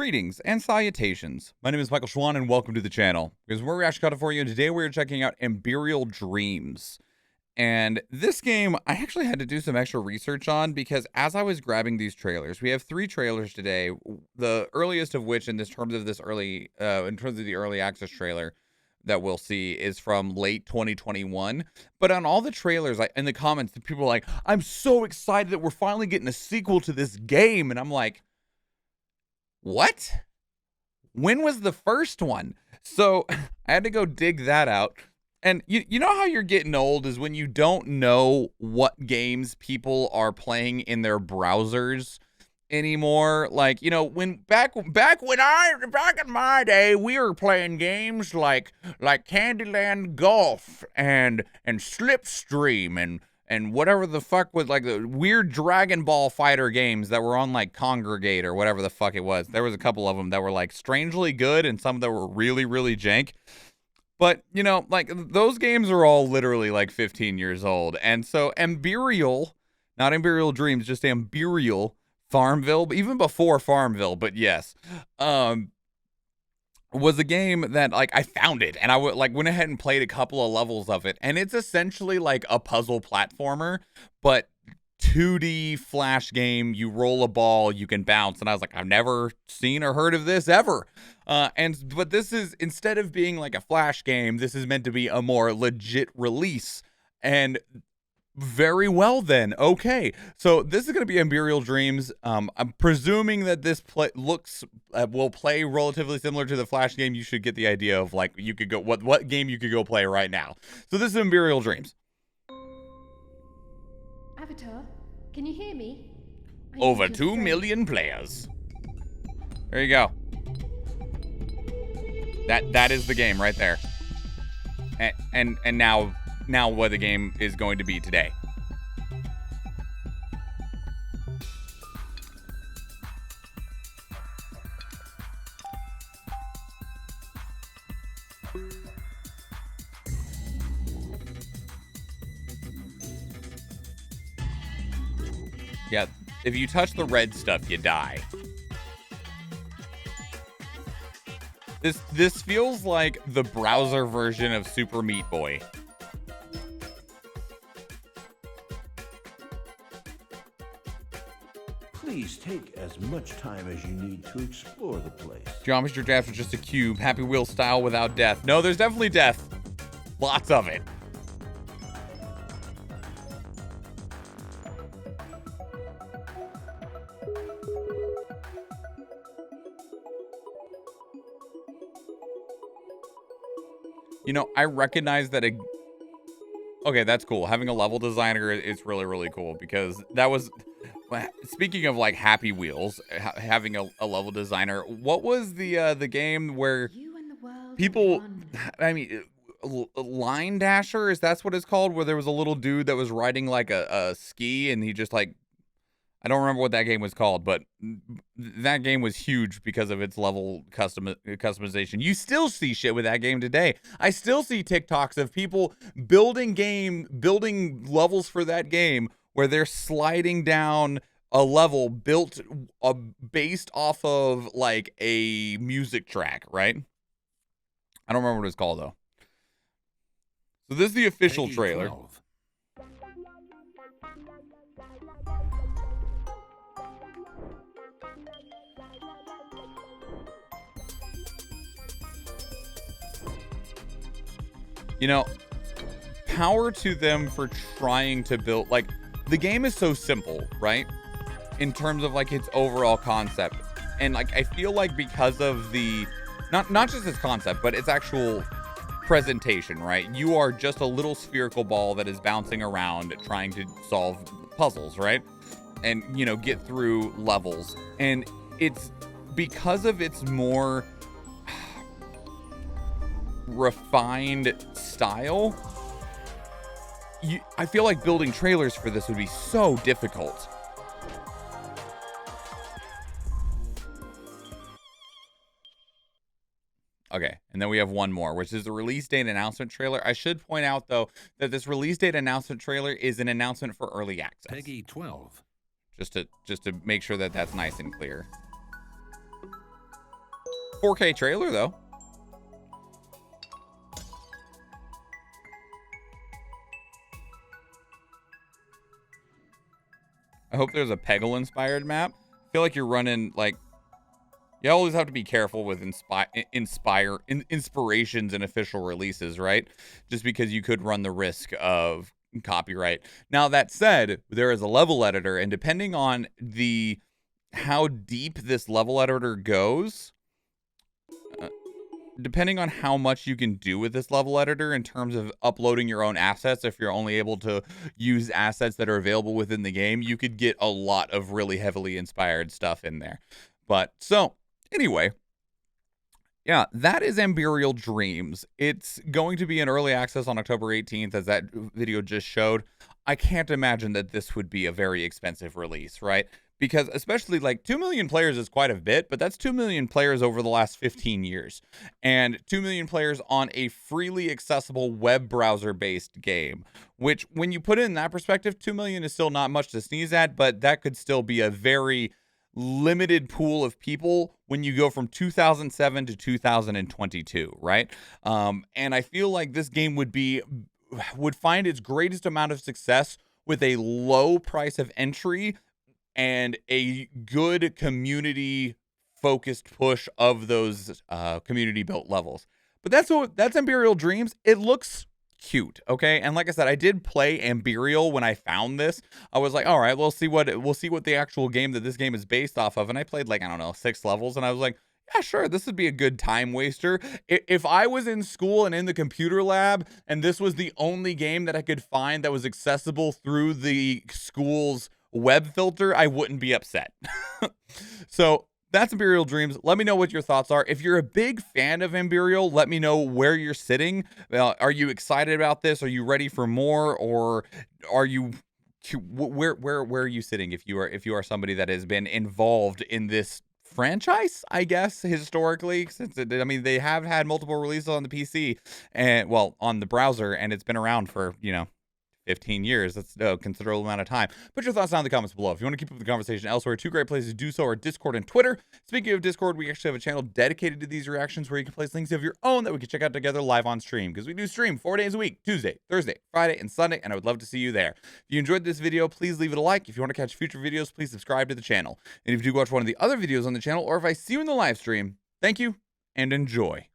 Greetings and salutations. My name is Michael Schwahn and welcome to the channel. Because we're reaction content for you, and today we're checking out Amberial Dreams. And this game, I actually had to do some extra research on because as I was grabbing these trailers, we have 3 trailers today. The earliest of which, in terms of the early access trailer that we'll see, is from late 2021. But on all the trailers, in the comments, the people are like, "I'm so excited that we're finally getting a sequel to this game," and I'm like, what? When was the first one? So I had to go dig that out. And you know how you're getting old is when you don't know what games people are playing in their browsers anymore. Like, you know, when back in my day, we were playing games like Candyland Golf and Slipstream and whatever the fuck was, like, the weird Dragon Ball Fighter games that were on, like, Congregate or whatever the fuck it was. There was a couple of them that were, like, strangely good and some that were really, really jank. But, you know, like, those games are all literally, like, 15 years old. And so Amberial, not Amberial Dreams, just Amberial, Farmville, even before Farmville, but yes, was a game that, like, I found it and I went ahead and played a couple of levels of it, and it's essentially like a puzzle platformer, but 2D flash game. You roll a ball, you can bounce, and I was like, I've never seen or heard of this ever. But this is, instead of being like a flash game, this is meant to be a more legit release, and very well then. Okay, so this is going to be Amberial Dreams. I'm presuming that this will play relatively similar to the Flash game. You should get the idea of, like, you could go what game you could go play right now. So this is Amberial Dreams. Avatar, can you hear me? Over 2 million players. There you go. That is the game right there. And now what the game is going to be today. Yeah, if you touch the red stuff, you die. This feels like the browser version of Super Meat Boy. Please take as much time as you need to explore the place. Geometry Draft is just a cube. Happy Wheel style without death. No, there's definitely death. Lots of it. You know, I recognize that okay, that's cool. Having a level designer is really, really cool, because that was, speaking of, like, Happy Wheels, having a level designer. What was the game where people, I mean, Line Dasher, is that's what it's called, where there was a little dude that was riding like a ski, and he just, like, I don't remember what that game was called, but that game was huge because of its level customization. You still see shit with that game today. I still see TikToks of people building levels for that game where they're sliding down a level built based off of, like, a music track, right? I don't remember what it's called, though. So this is the official trailer. 12. You know, power to them for trying to build, like, the game is so simple, right? In terms of, like, its overall concept. And, like, I feel like because of the, not just its concept, but its actual presentation, right? You are just a little spherical ball that is bouncing around trying to solve puzzles, right? And, you know, get through levels. And it's because of its more refined style, I feel like building trailers for this would be so difficult. Okay, and then we have one more, which is the release date announcement trailer. I should point out, though, that this release date announcement trailer is an announcement for early access. Peggy 12. Just to make sure that that's nice and clear. 4K trailer, though. I hope there's a Peggle-inspired map. I feel like you're running, like... You always have to be careful with inspirations and official releases, right? Just because you could run the risk of copyright. Now, that said, there is a level editor, and depending on how deep this level editor goes, depending on how much you can do with this level editor in terms of uploading your own assets, if you're only able to use assets that are available within the game, you could get a lot of really heavily inspired stuff in there. But, so... Anyway, yeah, that is Amberial Dreams. It's going to be in early access on October 18th, as that video just showed. I can't imagine that this would be a very expensive release, right? Because especially, like, 2 million players is quite a bit, but that's 2 million players over the last 15 years. And 2 million players on a freely accessible web browser-based game. Which, when you put it in that perspective, 2 million is still not much to sneeze at, but that could still be a very... limited pool of people when you go from 2007 to 2022, right? And I feel like this game would find its greatest amount of success with a low price of entry and a good community focused push of those community built levels. But that's Amberial Dreams. It looks cute, okay? And like I said, I did play Amberial when I found this. I was like, all right, we'll see what the actual game that this game is based off of. And I played, like, I don't know, 6 levels, and I was like, yeah, sure, this would be a good time waster. If I was in school and in the computer lab and this was the only game that I could find that was accessible through the school's web filter, I wouldn't be upset. So that's Amberial Dreams. Let me know what your thoughts are. If you're a big fan of Amberial, let me know where you're sitting. Are you excited about this? Are you ready for more? Or are you... Where are you sitting if you are somebody that has been involved in this franchise, I guess, historically? Since I mean, they have had multiple releases on the PC and, well, on the browser, and it's been around for, 15 years. That's a considerable amount of time. Put your thoughts down in the comments below. If you want to keep up the conversation elsewhere, 2 great places to do so are Discord and Twitter. Speaking of Discord, we actually have a channel dedicated to these reactions where you can place links of your own that we can check out together live on stream, because we do stream 4 days a week: Tuesday, Thursday, Friday, and Sunday, and I would love to see you there. If you enjoyed this video, please leave it a like. If you want to catch future videos, please subscribe to the channel. And if you do watch one of the other videos on the channel, or if I see you in the live stream, thank you and enjoy.